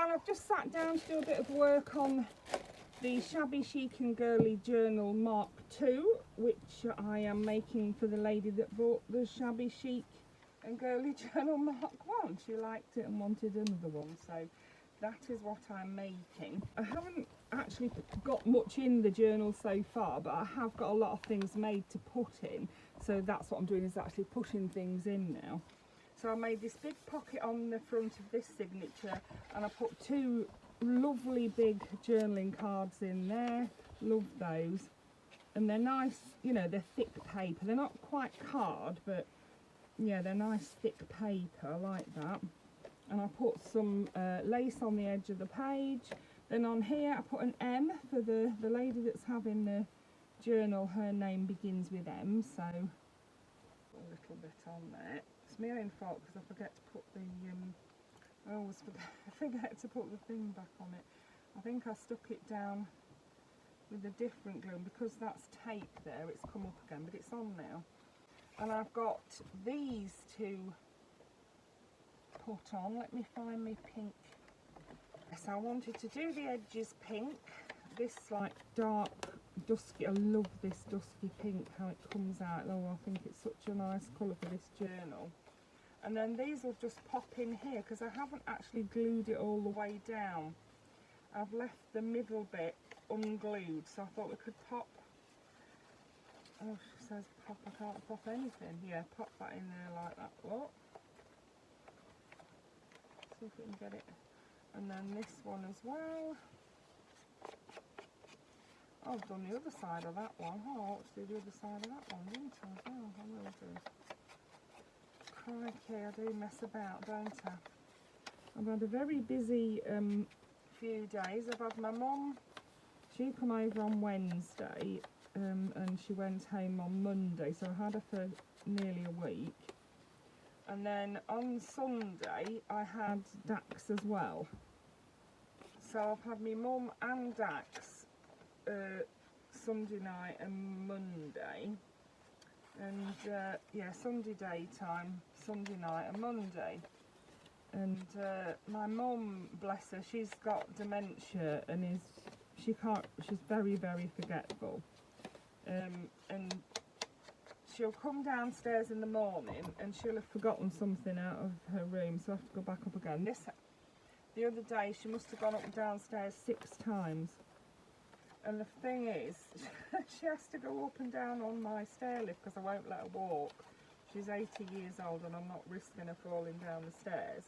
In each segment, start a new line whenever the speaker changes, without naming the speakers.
and I've just sat down to do a bit of work on the Shabby Chic and Girly Journal Mark II, which I am making for the lady that bought the Shabby Chic and Girly Journal Mark I. She liked it and wanted another one, so that is what I'm making. I haven't actually got much in the journal so far, but I have got a lot of things made to put in, so that's what I'm doing, is actually putting things in now. So I made this big pocket on the front of this signature, and I put 2 lovely big journaling cards in there. Love those, and they're nice, you know, they're thick paper, they're not quite card, but yeah, they're nice thick paper, I like that. And I put some lace on the edge of the page. Then on here I put an M for the lady that's having the journal. Her name begins with M, so a little bit on there. It's my own fault because I forget to put the I always forget to put the thing back on it. I think I stuck it down with a different glue, and because that's tape there, it's come up again, but it's on now. And I've got these to put on. Let me find my pink. Yes, I wanted to do the edges pink. This like dark dusky, I love this dusky pink, how it comes out. Oh, I think it's such a nice colour for this journal. And then these will just pop in here because I haven't actually glued it all the way down. I've left the middle bit unglued, so I thought we could pop. Oh, she says pop, I can't pop anything. Yeah, pop that in there like that. What? See if we can get it. And then this one as well. Oh, I've done the other side of that one. Oh, I ought to do the other side of that one, didn't I? Oh, I will do. Crikey, I do mess about, don't I? I've had a very busy few days. I've had my mum, she come over on Wednesday, and she went home on Monday, so I had her for nearly a week. And then on Sunday I had Dax as well. So I've had my mum and Dax Sunday night and Monday. And yeah, Sunday daytime, Sunday night and Monday. And my mum, bless her, she's got dementia and she's very, very forgetful. And she'll come downstairs in the morning and she'll have forgotten something out of her room, so I have to go back up again. The other day she must have gone up and downstairs 6 times. And the thing is, she has to go up and down on my stair lift because I won't let her walk. She's 80 years old and I'm not risking her falling down the stairs.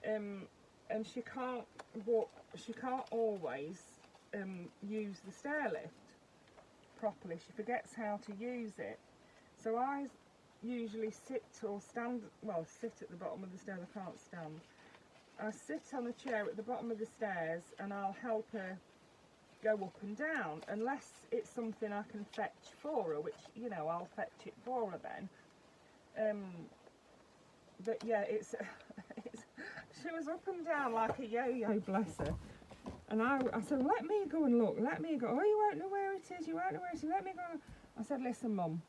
And she can't walk, she can't always use the stair lift properly. She forgets how to use it. So I usually sit or stand, well, sit at the bottom of the stairs. I can't stand. I sit on a chair at the bottom of the stairs and I'll help her go up and down, unless it's something I can fetch for her, which, you know, I'll fetch it for her then. But yeah, it's she was up and down like a yo-yo, bless her. And I said, let me go and look, let me go. Oh, you won't know where it is, you won't know where it is, let me go. I said, listen, Mum,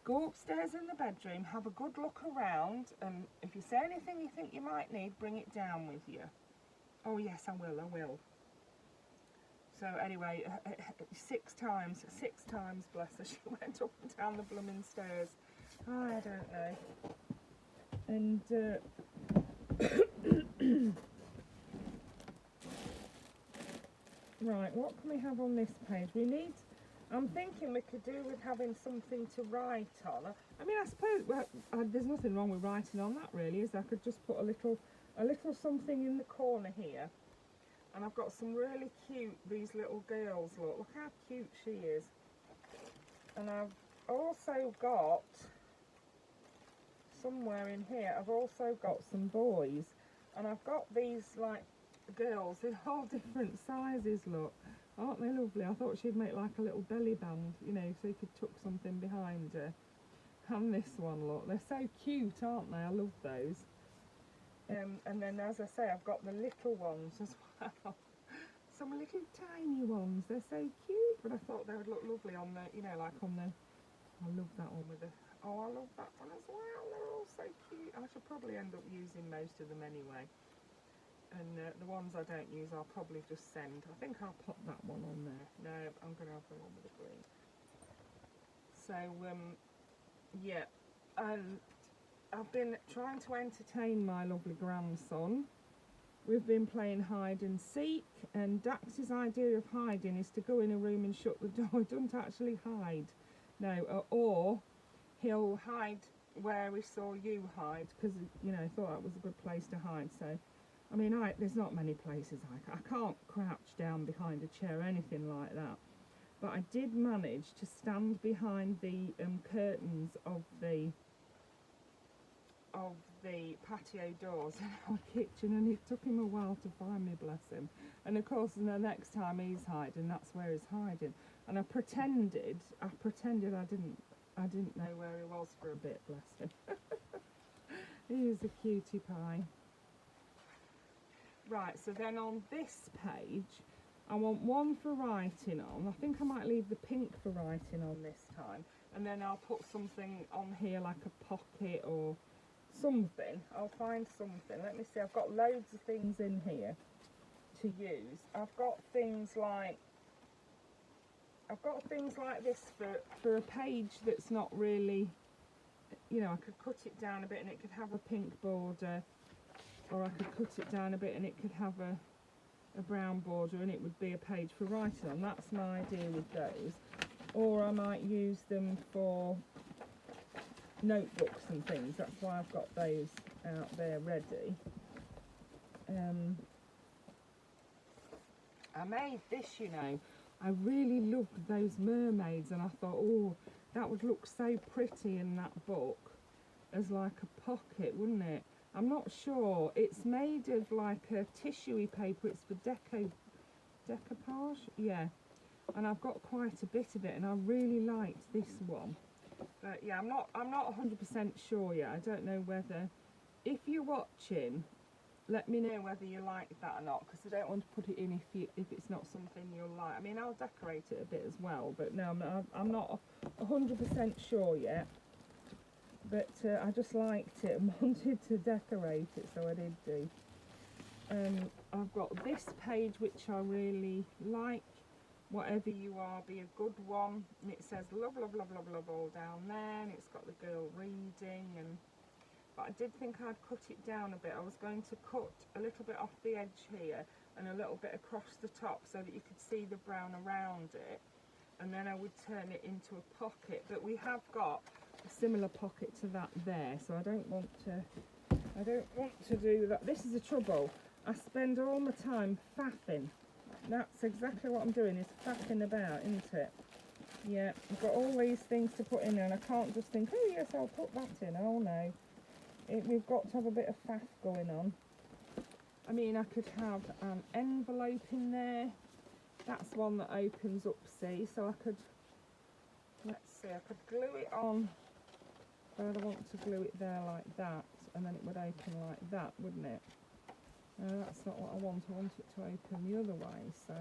go upstairs in the bedroom, have a good look around, and if you see anything you think you might need, bring it down with you. Oh yes, I will. So anyway, 6 times, bless her, she went up and down the blooming stairs. I don't know. And right, what can we have on this page? I'm thinking we could do with having something to write on. I mean, I suppose there's nothing wrong with writing on that, really, is there? I could just put a little something in the corner here. And I've got some really cute, these little girls, look how cute she is. And I've also got, somewhere in here, I've also got some boys. And I've got these, like, girls in all different sizes, look. Aren't they lovely? I thought she'd make like a little belly band, you know, so you could tuck something behind her. And this one, look, they're so cute, aren't they? I love those. And then, as I say, I've got the little ones as well. Some little tiny ones. They're so cute. But I thought they would look lovely on the, you know, like on the... I love that one with the... Oh, I love that one as well. They're all so cute. I should probably end up using most of them anyway. And the ones I don't use I'll probably just send. I think I'll pop that one on there. No, I'm going to have the one with the green. So, yeah. And I've been trying to entertain my lovely grandson. We've been playing hide and seek, and Dax's idea of hiding is to go in a room and shut the door. He doesn't actually hide. No, or he'll hide where we saw you hide, because, you know, thought that was a good place to hide. So, I mean, there's not many places I can't crouch down behind a chair or anything like that. But I did manage to stand behind the curtains of the patio doors in our kitchen, and it took him a while to find me, bless him. And of course, the next time he's hiding, that's where he's hiding. And I pretended I didn't know where he was for a bit, bless him. He is a cutie pie. Right, so then on this page, I want one for writing on. I think I might leave the pink for writing on this time. And then I'll put something on here like a pocket or something. I'll find something. Let me see, I've got loads of things in here to use. I've got things like this for a page that's not really, you know, I could cut it down a bit and it could have a pink border, or I could cut it down a bit and it could have a brown border and it would be a page for writing on. That's my idea with those. Or I might use them for notebooks and things. That's why I've got those out there ready. I made this, you know. I really loved those mermaids, and I thought, oh, that would look so pretty in that book as like a pocket, wouldn't it? I'm not sure. It's made of like a tissuey paper. It's for decoupage, yeah. And I've got quite a bit of it, and I really liked this one. But yeah, I'm not 100% sure yet. I don't know whether, if you're watching, let me know whether you like that or not, because I don't want to put it in if it's not something you'll like. I mean, I'll decorate it a bit as well, but no, I'm not 100% sure yet. But I just liked it and wanted to decorate it, so I did do. I've got this page which I really like. Whatever you are, be a good one. And it says love, love, love, love, love all down there, and it's got the girl reading. But I did think I'd cut it down a bit. I was going to cut a little bit off the edge here and a little bit across the top so that you could see the brown around it, and then I would turn it into a pocket. But we have got a similar pocket to that there, so I don't want to do that. This is the trouble. I spend all my time faffing. That's exactly what I'm doing, is faffing about, isn't it? Yeah, I've got all these things to put in there, and I can't just think, oh yes, I'll put that in. Oh no. We've got to have a bit of faff going on. I mean, I could have an envelope in there. That's one that opens up, see? So I could, let's see, I could glue it on, but I want to glue it there like that, and then it would open like that, wouldn't it? No, that's not what I want. I want it to open the other way, so.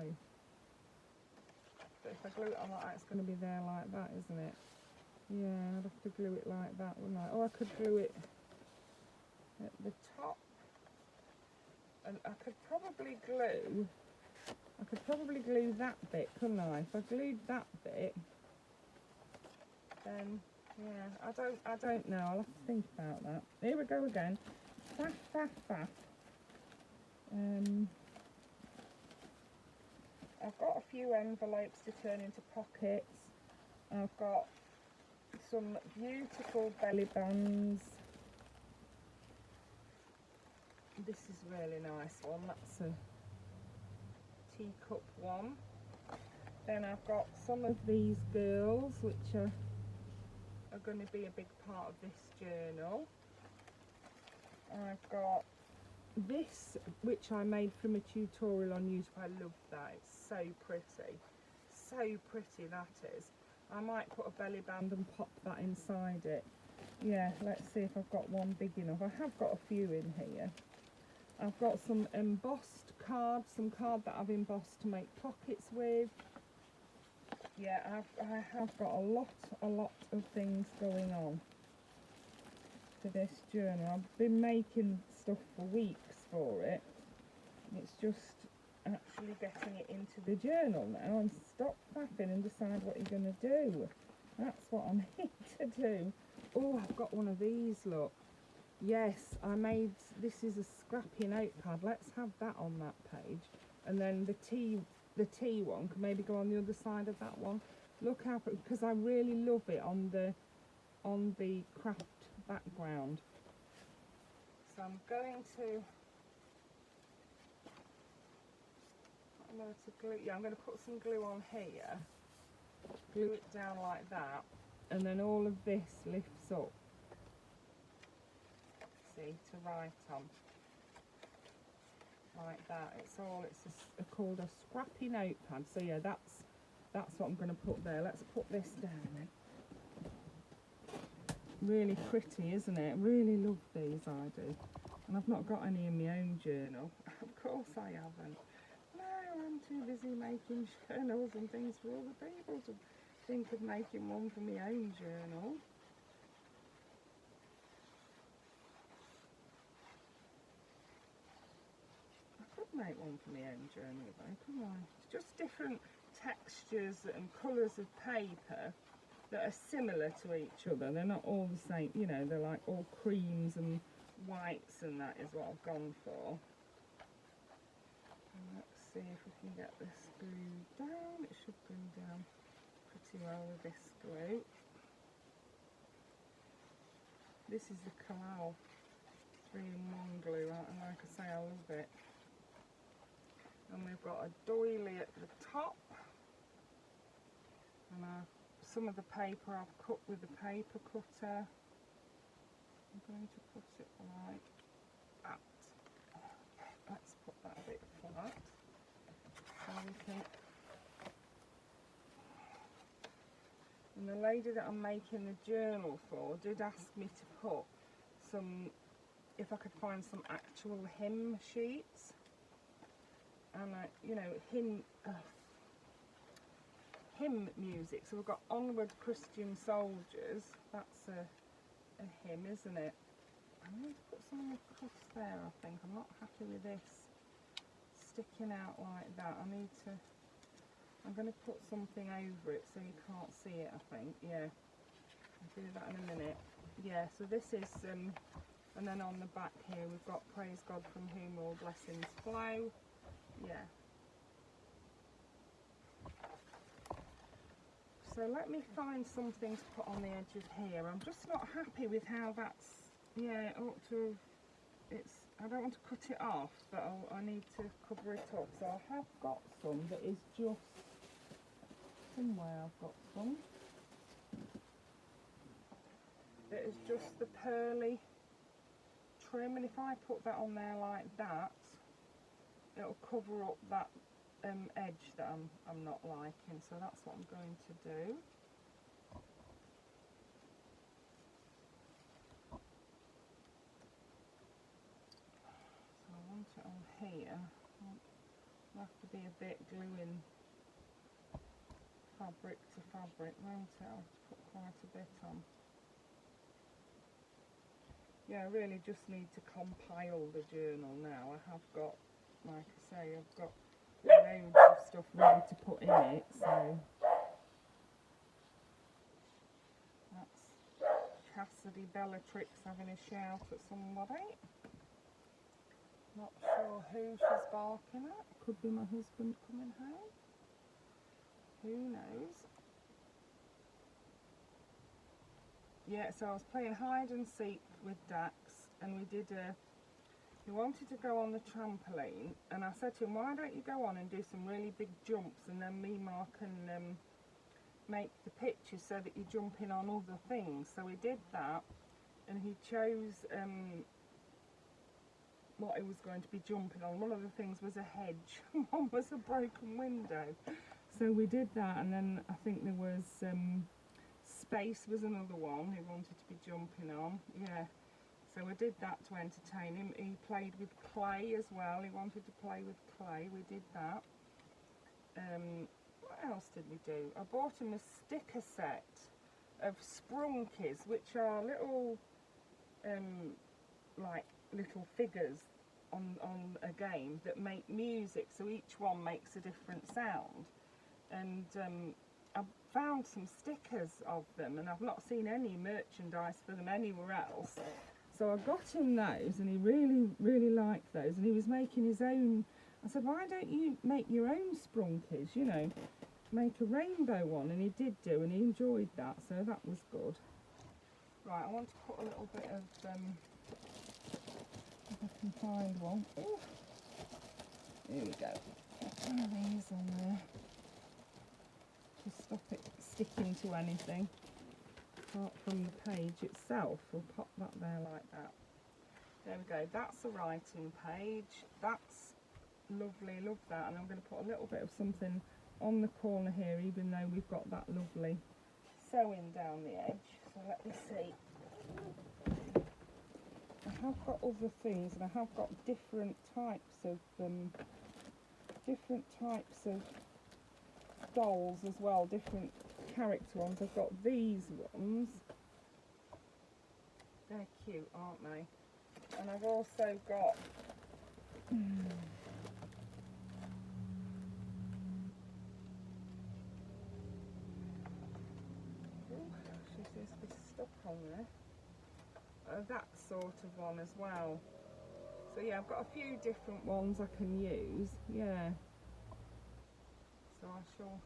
But if I glue it on like that, it's going to be there like that, isn't it? Yeah, I'd have to glue it like that, wouldn't I? Or I could glue it at the top, and I could probably glue that bit, couldn't I? If I glued that bit, then yeah, I don't know. I'll have to think about that. Here we go again. Faff, faff, faff. I've got a few envelopes to turn into pockets. I've got some beautiful belly bands. This is a really nice one. That's a teacup one. Then I've got some of these girls, which are going to be a big part of this journal. I've got this, which I made from a tutorial on YouTube. I love that. It's so pretty. So pretty, that is. I might put a belly band and pop that inside it. Yeah, let's see if I've got one big enough. I have got a few in here. I've got some embossed cards, some card that I've embossed to make pockets with. Yeah, I have got a lot of things going on for this journal. I've been making stuff for weeks for it. It's just actually getting it into the journal now, and stop faffing and decide what you're going to do. That's what I need to do. Oh, I've got one of these, look. Yes, I made, this is a scrappy notepad. Let's have that on that page. And then the tea one can maybe go on the other side of that one. Look how, because I really love it on the craft background. So I'm going to, I'm going to put some glue on here, glue it down like that, and then all of this lifts up, see, to write on, like that. It's called a scrappy notepad. So yeah, that's what I'm going to put there. Let's put this down then. Really pretty, isn't it? Really love these, I do. And I've not got any in my own journal. Of course I haven't. No, I'm too busy making journals and things for other people to think of making one for my own journal. I could make one for my own journal though, couldn't I? It's just different textures and colours of paper that are similar to each other. They're not all the same, you know, they're like all creams and whites, and that is what I've gone for. And let's see if we can get this glued down. It should glue down pretty well with this glue. This is the Kalal 3-in-1 glue, and like I say, I love it. And we've got a doily at the top, and some of the paper I've cut with the paper cutter. I'm going to put it like that. Let's put that a bit flat so we can. And the lady that I'm making the journal for did ask me to put some, if I could find some actual hymn sheets, and you know, hymn music. So we've got Onward Christian Soldiers, that's a hymn, isn't it? I need to put some of the cuffs there, I think. I'm not happy with this sticking out like that. I'm going to put something over it so you can't see it, I think. Yeah, I'll do that in a minute. Yeah, so this is, and then on the back here we've got Praise God from whom all blessings flow. Yeah. So let me find something to put on the edge of here. I'm just not happy with how that's, yeah, it ought to, I don't want to cut it off, but I need to cover it up. So I have got some that is just, somewhere I've got some, that is just the pearly trim, and if I put that on there like that, it'll cover up that edge that I'm not liking, so that's what I'm going to do. So I want it on here. It'll have to be a bit gluing fabric to fabric, won't it? I'll have to put quite a bit on. Yeah, I really just need to compile the journal now. I have got, like I say, I've got loads of stuff ready to put in it, so that's Cassidy Bellatrix having a shout at somebody. Not sure who she's barking at. Could be my husband coming home. Who knows? Yeah, so I was playing hide and seek with Dax, and he wanted to go on the trampoline, and I said to him, why don't you go on and do some really big jumps, and then me, Mark, can make the pictures so that you're jumping on other things. So he did that, and he chose what he was going to be jumping on. One of the things was a hedge, one was a broken window. So we did that, and then I think there was space was another one he wanted to be jumping on. Yeah. So I did that to entertain him. He played with clay as well. He wanted to play with clay. We did that. What else did we do? I bought him a sticker set of sprunkies, which are little, like little figures on a game that make music, so each one makes a different sound. And I've found some stickers of them, and I've not seen any merchandise for them anywhere else. So I got him those, and he really liked those, and he was making his own. I said, why don't you make your own sprunkies, you know, make a rainbow one, and he did do, and he enjoyed that, so that was good. Right, I want to put a little bit of, if I can find one. Ooh. Here we go. Put one of these on there to stop it sticking to anything apart from the page itself. We'll pop that there like that. There we go, that's a writing page. That's lovely, love that. And I'm going to put a little bit of something on the corner here, even though we've got that lovely sewing down the edge. So let me see. I have got other things, and I have got different types of dolls as well, different character ones. I've got these ones. They're cute, aren't they? And I've also got she seems to be stuck on there. That sort of one as well. So yeah, I've got a few different ones I can use. Yeah. So I shall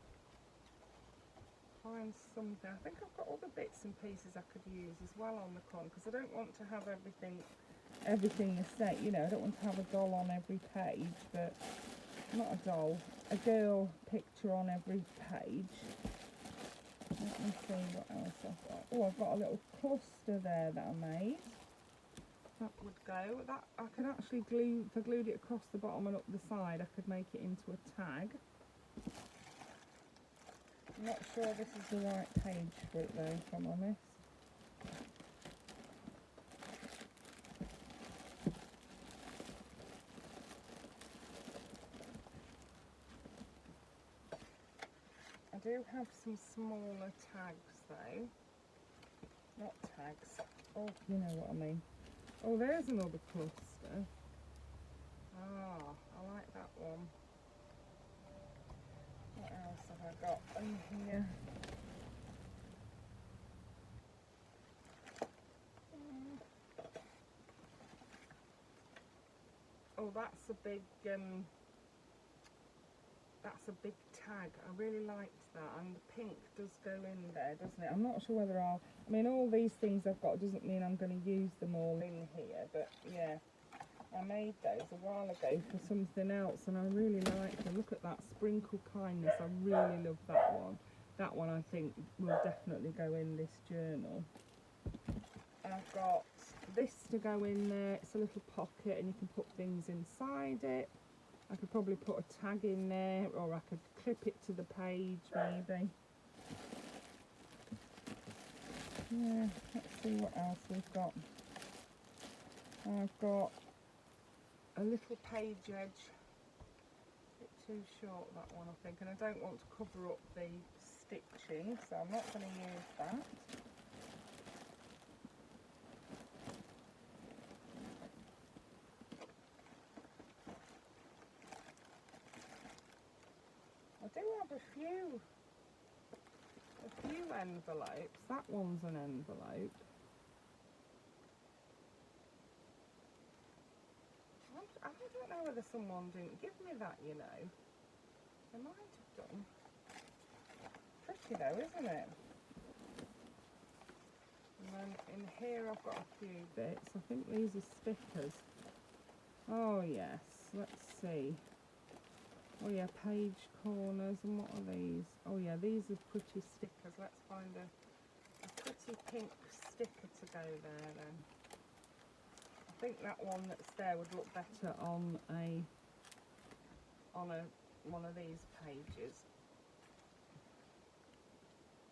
find something. I think I've got other bits and pieces I could use as well on the con, because I don't want to have everything the same. You know, I don't want to have a doll on every page, but not a doll, a girl picture on every page. Let me see what else I've got. Oh, I've got a little cluster there that I made. That would go. That I could actually glue, if I glued it across the bottom and up the side, I could make it into a tag. I'm not sure this is the right page for it though, if I'm honest. I do have some smaller tags though. Not tags. Oh, you know what I mean. Oh, there's another cluster. Ah, I like that one. What else have I got in here? Oh, that's a big tag. I really liked that, and the pink does go in there, doesn't it? I'm not sure whether I mean, all these things I've got doesn't mean I'm going to use them all in here, but yeah, I made those a while ago for something else, and I really liked them. Look at that, Sprinkle Kindness. I really love that one. That one I think will definitely go in this journal. I've got this to go in there. It's a little pocket, and you can put things inside it. I could probably put a tag in there, or I could clip it to the page maybe. Yeah, let's see what else we've got. I've got a little page edge, a bit too short that one I think, and I don't want to cover up the stitching, so I'm not going to use that. I do have a few envelopes. That one's an envelope. I don't know whether someone didn't give me that, you know. They might have done. Pretty though, isn't it? And then in here I've got a few bits. I think these are stickers. Oh yes, let's see. Oh yeah, page corners, and what are these? Oh yeah, these are pretty stickers. Let's find a pretty pink sticker to go there then. I think that one that's there would look better on one of these pages.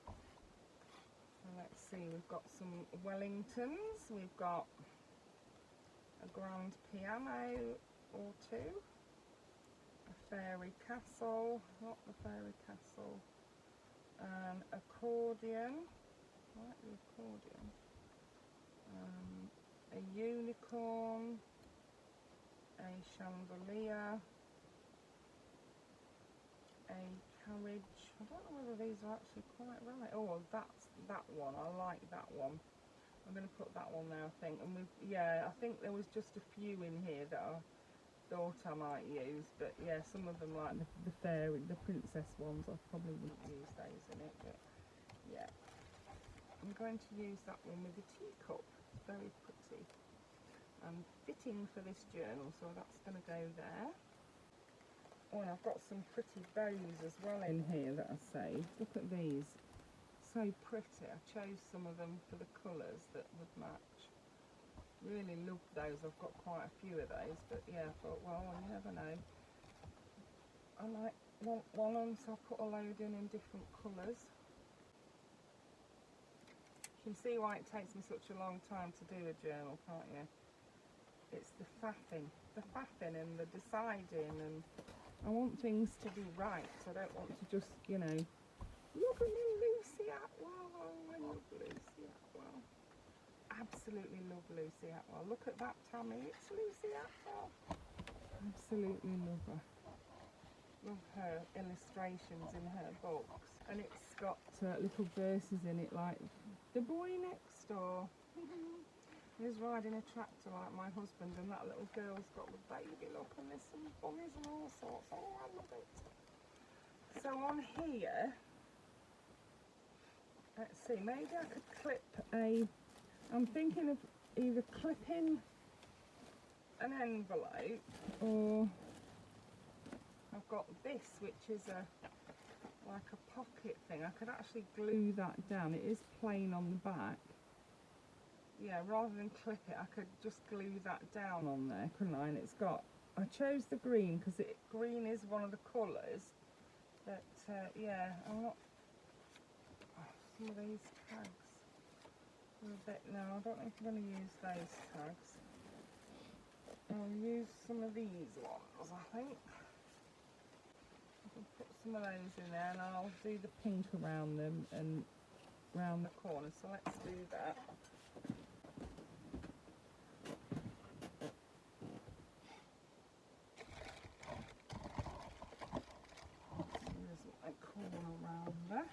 So let's see, we've got some Wellingtons, we've got a grand piano or two. Fairy castle, not the fairy castle, accordion, I like the accordion, a unicorn, a chandelier, a carriage. I don't know whether these are actually quite right. Oh, that's that one. I like that one. I'm going to put that one there, I think. And I think there was just a few in here that I thought I might use, but yeah, some of them, like the fairy, the princess ones, I probably wouldn't use those in it, but yeah. I'm going to use that one with the teacup. Very pretty and fitting for this journal, so that's going to go there. Oh, and I've got some pretty bows as well in here that I saved. Look at these. So pretty. I chose some of them for the colours that would match. Really love those. I've got quite a few of those, but yeah, I thought, well, you never know. I might want one of them, so I put a load in different colours. You can see why it takes me such a long time to do a journal, can't you? It's the faffing and the deciding, and I want things to be right. I don't want to just, you know, look at me, Lucy Atwell. I love Lucy Atwell. Absolutely love Lucy Atwell. Look at that, Tammy. It's Lucy Atwell. Absolutely love her. Love her illustrations in her books. And it's got little verses in it like, the boy next door. He's riding a tractor like my husband, and that little girl's got the baby look, and there's some bunnies and all sorts. Oh, I love it. So on here, let's see, maybe I could clip I'm thinking of either clipping an envelope, or I've got this, which is like a pocket thing. I could actually glue that down. It is plain on the back. Yeah, rather than clip it, I could just glue that down on there, couldn't I? And it's got, I chose the green because green is one of the colours. But yeah, I'm not. Some of these tags are a bit. No, I don't know if I'm going to use those tags. I'll use some of these ones, I think. I can put some of those in there, and I'll do the pink around them and round the corner. So let's do that. Around there.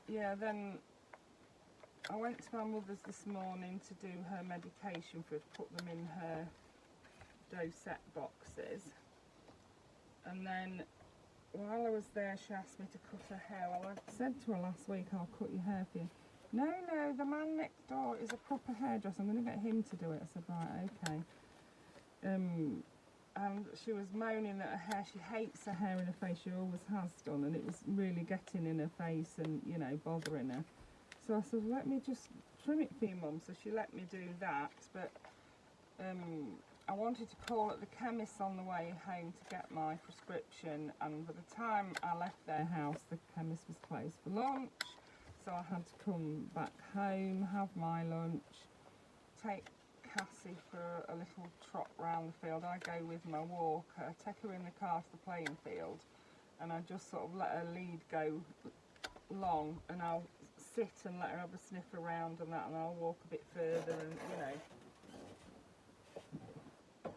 Yeah, then I went to my mother's this morning to do her medication for her, to put them in her dosette boxes, and then while I was there she asked me to cut her hair. Well, I said to her last week, I'll cut your hair for you. No, the man next door is a proper hairdresser. I'm going to get him to do it. I said, right, okay. And she was moaning that her hair, she hates her hair in her face, she always has done, and it was really getting in her face and, you know, bothering her. So I said, let me just trim it for you, Mum. So she let me do that, but I wanted to call at the chemist on the way home to get my prescription, and by the time I left their house, the chemist was closed for lunch. So I had to come back home, have my lunch, take Cassie for a little trot round the field. I go with my walker, take her in the car to the playing field, and I just sort of let her lead go long, and I'll sit and let her have a sniff around and that, and I'll walk a bit further, and you know,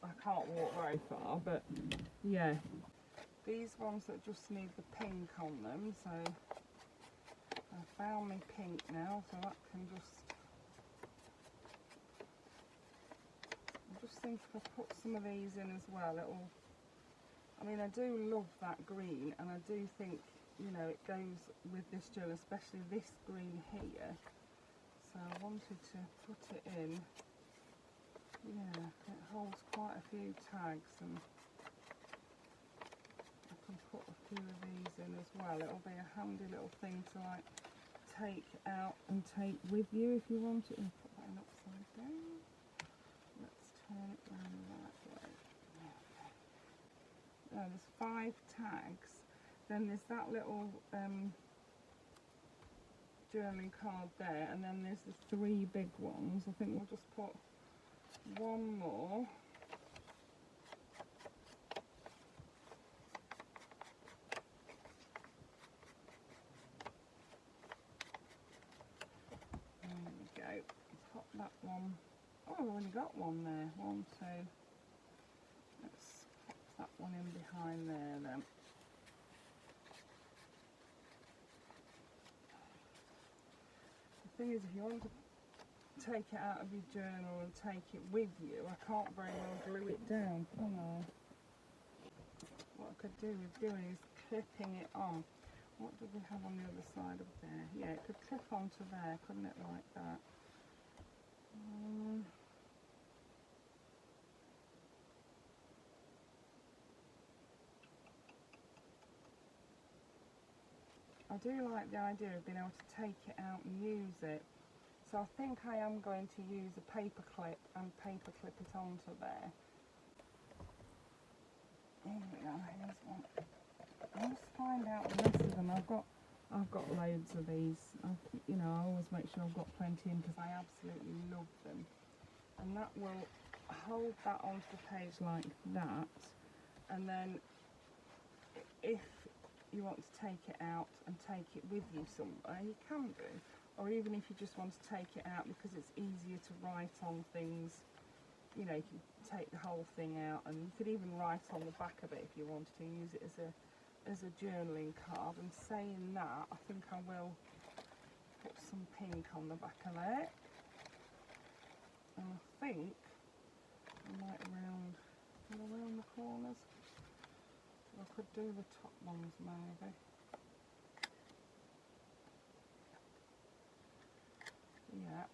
I can't walk very far, but yeah. These ones that just need the pink on them, so I found my pink now, so that can just, I just think if I put some of these in as well, it'll, I mean, I do love that green, and I do think, you know, it goes with this gel, especially this green here. So I wanted to put it in. Yeah, it holds quite a few tags, and I can put a few of these in as well. It'll be a handy little thing to like take out and take with you if you want it. And put that in upside down. Let's turn it round that way. Okay. There's 5 tags. Then there's that little journaling card there, and then there's the 3 big ones. I think we'll just put one more. one. Oh, I've only got one there. 1, 2. Let's pop that one in behind there then. The thing is, if you want to take it out of your journal and take it with you, I can't very well glue it down, can I? What I could do with doing is clipping it on. What do we have on the other side of there? Yeah, it could clip onto there, couldn't it, like that? I do like the idea of being able to take it out and use it. So I think I am going to use a paper clip and paper clip it onto there. Here we are, here's one. Let's find out the rest of them. I've got loads of these. You know, I always make sure I've got plenty in because I absolutely love them. And that will hold that onto the page like that. And then if you want to take it out and take it with you somewhere, you can do. Or even if you just want to take it out because it's easier to write on things, you know, you can take the whole thing out, and you could even write on the back of it if you wanted to, use it as a journaling card. And saying that, I think I will put some pink on the back of it. And I think I might around the corners. I could do the top ones maybe. Yeah.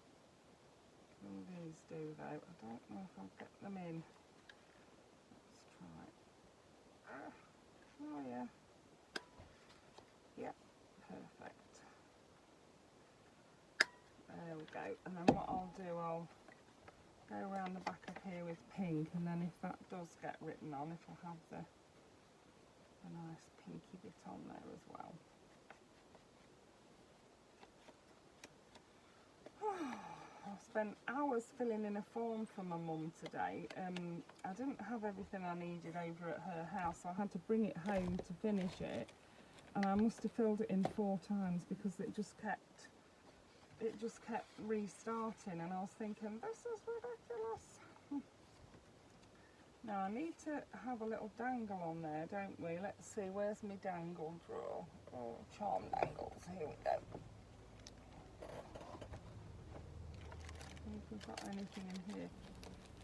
All these do though. I don't know if I'll get them in. Let's try. Oh yeah. Yeah, perfect. There we go. And then what I'll do, I'll go around the back of here with pink, and then if that does get written on, if I have the nice pinky bit on there as well. I spent hours filling in a form for my mum today. I didn't have everything I needed over at her house, so I had to bring it home to finish it, and I must have filled it in 4 times because it just kept restarting, and I was thinking, this is ridiculous. Now I need to have a little dangle on there, don't we? Let's see, where's my dangle drawer? Oh, charm dangles, here we go. If we've got anything in here.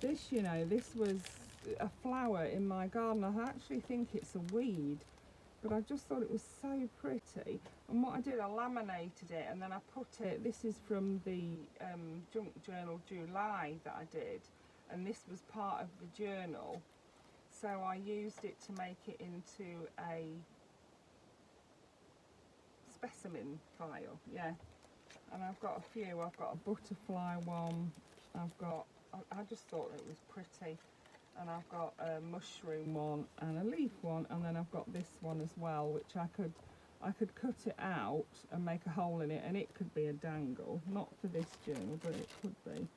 This, you know, this was a flower in my garden. I actually think it's a weed, but I just thought it was so pretty. And what I did, I laminated it, and then I put it, this is from the junk journal July that I did, and this was part of the journal, so I used it to make it into a specimen file. Yeah. And I've got a few. I've got a butterfly one, I just thought it was pretty, and I've got a mushroom one and a leaf one, and then I've got this one as well, which I could cut it out and make a hole in it, and it could be a dangle, not for this journal, but it could be.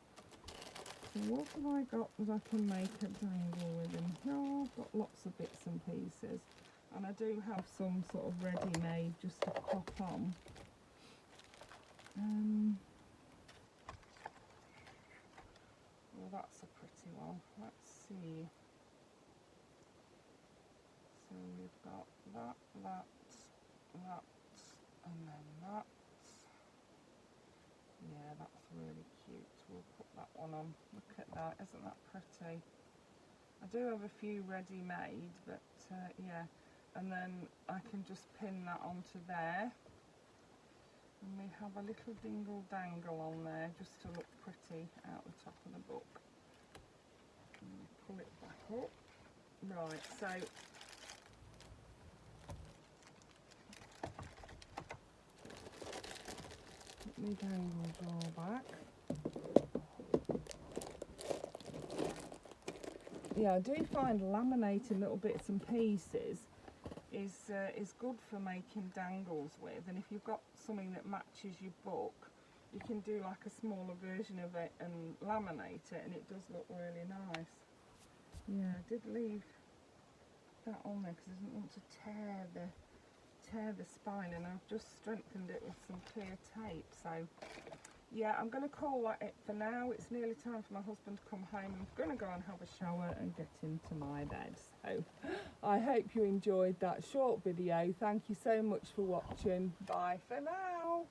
So what have I got that I can make a dangle with in here? Oh, I've got lots of bits and pieces, and I do have some sort of ready-made just to pop on. Well, that's a pretty one. Let's see. So we've got that, and then that. Yeah, that's really cute. We'll put that one on. Look at that, isn't that pretty? I do have a few ready-made, but yeah. And then I can just pin that onto there. And we have a little dingle dangle on there just to look pretty out the top of the book. And we pull it back up. Right, so put my dangle drawer back. Yeah, I do find laminating little bits and pieces is good for making dangles with, and if you've got something that matches your book, you can do like a smaller version of it and laminate it, and it does look really nice. Yeah, I did leave that on there because I didn't want to tear the spine, and I've just strengthened it with some clear tape, so yeah, I'm going to call that it for now. It's nearly time for my husband to come home. I'm going to go and have a shower and get into my bed. So I hope you enjoyed that short video. Thank you so much for watching. Bye for now.